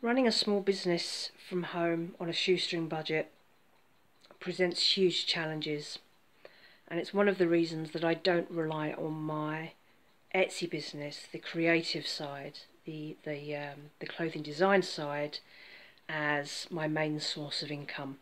Running a small business from home on a shoestring budget presents huge challenges, and it's one of the reasons that I don't rely on my Etsy business, the creative side, the clothing design side, as my main source of income.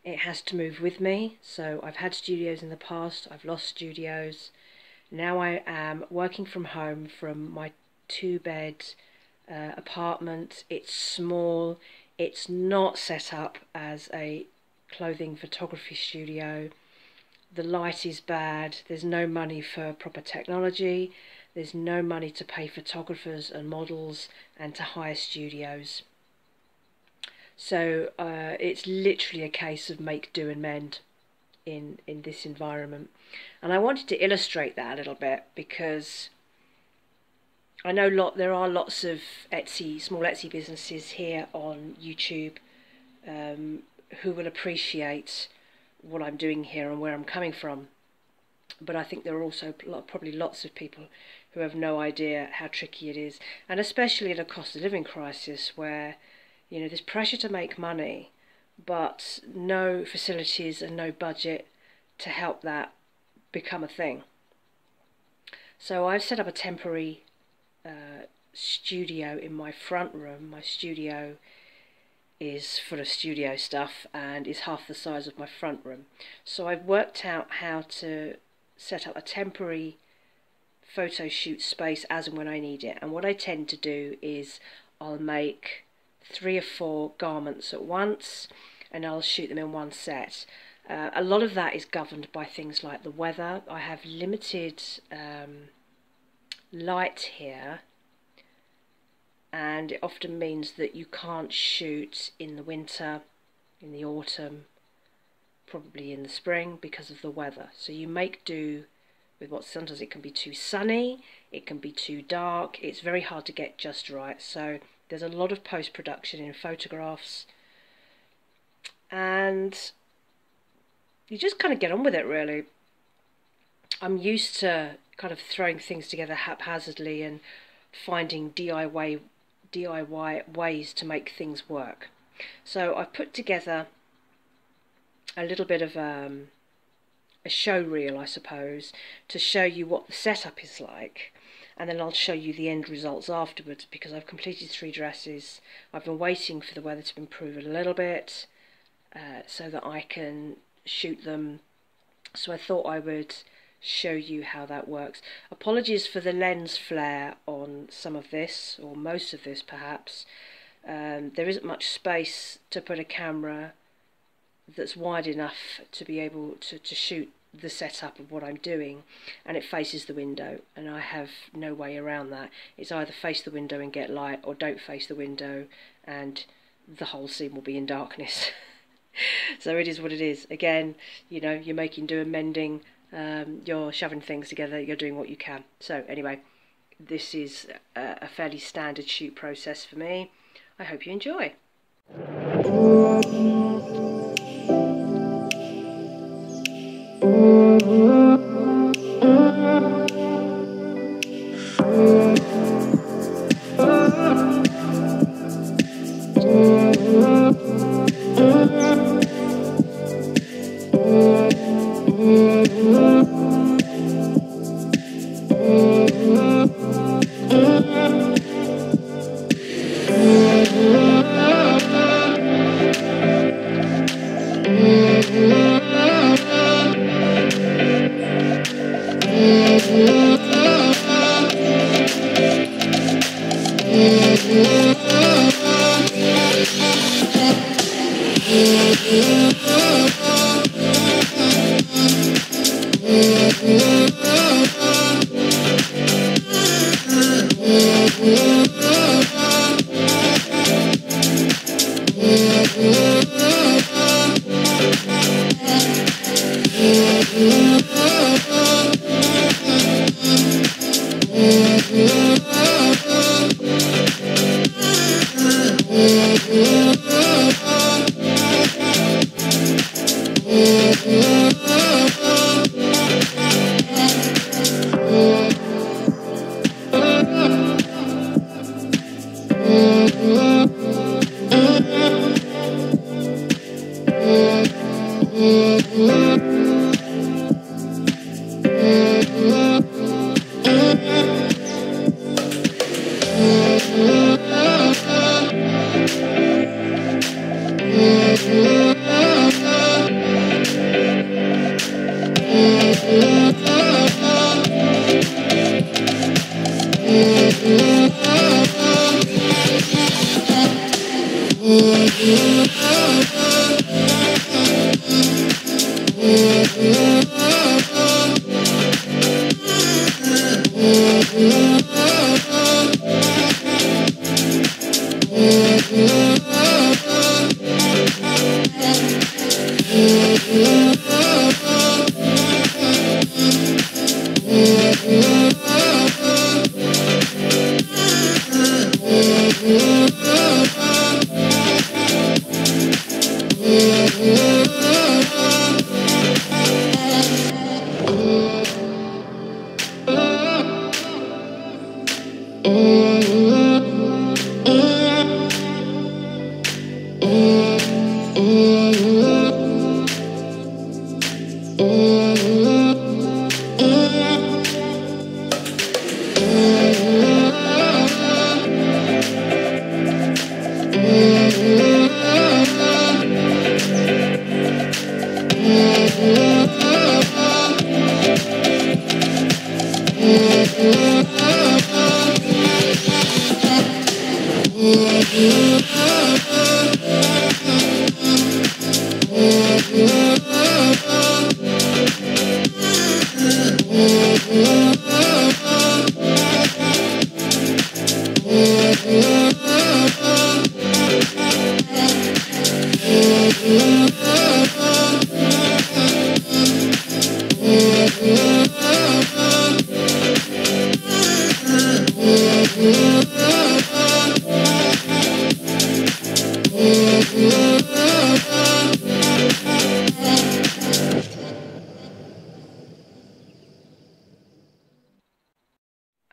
It has to move with me, so I've had studios in the past, I've lost studios. Now I am working from home from my 2-bed apartment. It's small, it's not set up as a clothing photography studio. The light is bad, there's no money for proper technology, there's no money to pay photographers and models and to hire studios. So it's literally a case of make, do and mend in this environment. And I wanted to illustrate that a little bit because I know there are lots of small Etsy businesses here on YouTube who will appreciate what I'm doing here and where I'm coming from. But I think there are also probably lots of people who have no idea how tricky it is, and especially in a cost of living crisis where, you know, there's pressure to make money, but no facilities and no budget to help that become a thing. So I've set up a temporary studio in my front room. My studio is full of studio stuff and is half the size of my front room. So I've worked out how to set up a temporary photo shoot space as and when I need it. And what I tend to do is I'll make 3 or 4 garments at once and I'll shoot them in one set. A lot of that is governed by things like the weather. I have limited light here, and it often means that you can't shoot in the winter, in the autumn, probably in the spring because of the weather. So you make do with what sometimes it can be too sunny, it can be too dark, it's very hard to get just right. So there's a lot of post-production in photographs, and you just kind of get on with it, really. I'm used to kind of throwing things together haphazardly and finding DIY ways to make things work. So I've put together a little bit of a show reel, I suppose, to show you what the setup is like, and then I'll show you the end results afterwards, because I've completed 3 dresses. I've been waiting for the weather to improve a little bit so that I can shoot them. So I thought I would show you how that works. Apologies for the lens flare on some of this, or most of this perhaps. There isn't much space to put a camera that's wide enough to be able to shoot the setup of what I'm doing, and it faces the window, and I have no way around that. It's either face the window and get light, or don't face the window and the whole scene will be in darkness. So it is what it is. Again, you know, you're making do and mending, you're shoving things together, you're doing what you can. So anyway, this is a fairly standard shoot process for me. I hope you enjoy.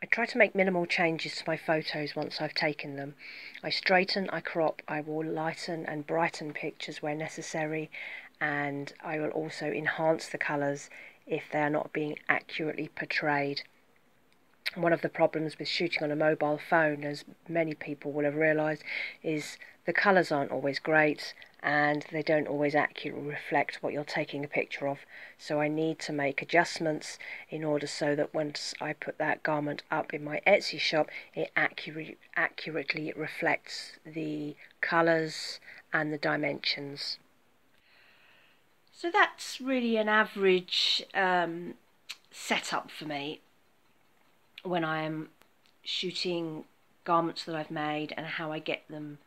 I try to make minimal changes to my photos once I've taken them. I straighten, I crop, I will lighten and brighten pictures where necessary, and I will also enhance the colours if they are not being accurately portrayed. One of the problems with shooting on a mobile phone, as many people will have realised, is the colours aren't always great and they don't always accurately reflect what you're taking a picture of. So I need to make adjustments in order so that once I put that garment up in my Etsy shop, it accurately reflects the colours and the dimensions. So that's really an average setup for me when I am shooting garments that I've made and how I get them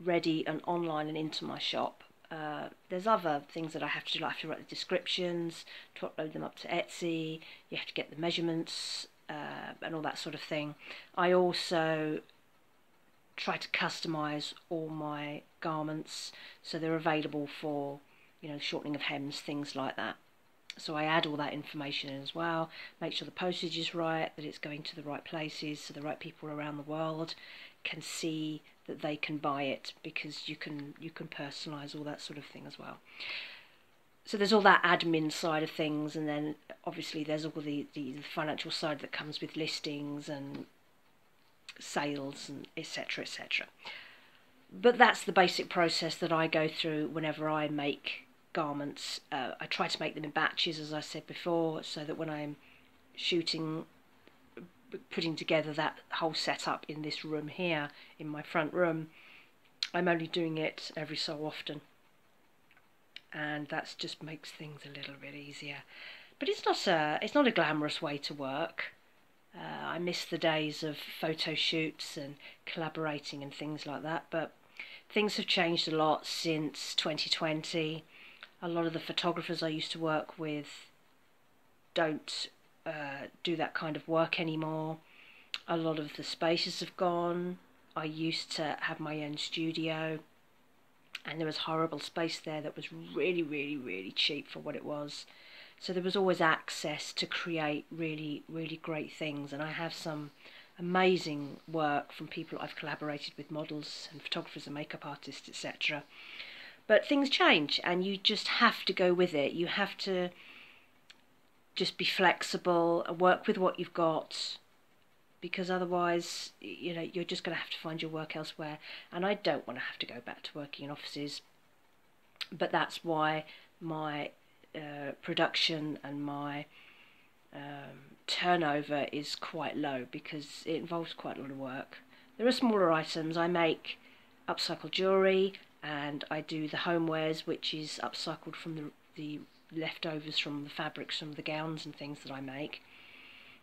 ready and online and into my shop. There's other things that I have to do. I have to write the descriptions to upload them up to Etsy. You have to get the measurements and all that sort of thing. I also try to customize all my garments so they're available for, you know, shortening of hems, things like that. So I add all that information in as well, make sure the postage is right, that it's going to the right places so the right people around the world can see that they can buy it, because you can personalise all that sort of thing as well. So there's all that admin side of things, and then obviously there's all the financial side that comes with listings and sales and etc, etc. But that's the basic process that I go through whenever I make garments. I try to make them in batches, as I said before, so that when I'm shooting, putting together that whole setup in this room here, in my front room, I'm only doing it every so often, and that just makes things a little bit easier. But it's not a glamorous way to work. I miss the days of photo shoots and collaborating and things like that, but things have changed a lot since 2020. A lot of the photographers I used to work with don't do that kind of work anymore. A lot of the spaces have gone. I used to have my own studio, and there was horrible space there that was really, really, really cheap for what it was. So there was always access to create really, really great things, and I have some amazing work from people I've collaborated with, models and photographers and makeup artists, etc. But things change, and you just have to go with it. You have to just be flexible and work with what you've got, because otherwise, you know, you're just going to have to find your work elsewhere. And I don't want to have to go back to working in offices, but that's why my production and my turnover is quite low, because it involves quite a lot of work. There are smaller items. I make upcycled jewellery, and I do the homewares, which is upcycled from the leftovers from the fabrics from the gowns and things that I make.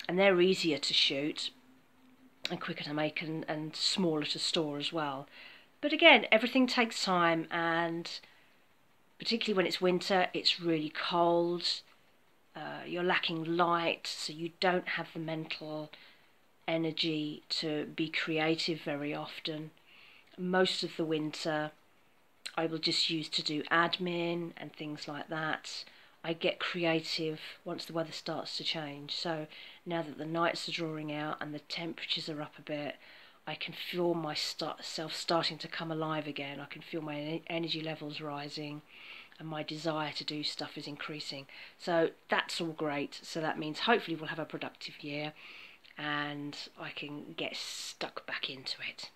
And they're easier to shoot and quicker to make and smaller to store as well. But again, everything takes time, and particularly when it's winter, it's really cold. You're lacking light, so you don't have the mental energy to be creative very often. Most of the winter I will just use to do admin and things like that. I get creative once the weather starts to change. So now that the nights are drawing out and the temperatures are up a bit, I can feel myself starting to come alive again. I can feel my energy levels rising, and my desire to do stuff is increasing. So that's all great. So that means hopefully we'll have a productive year and I can get stuck back into it.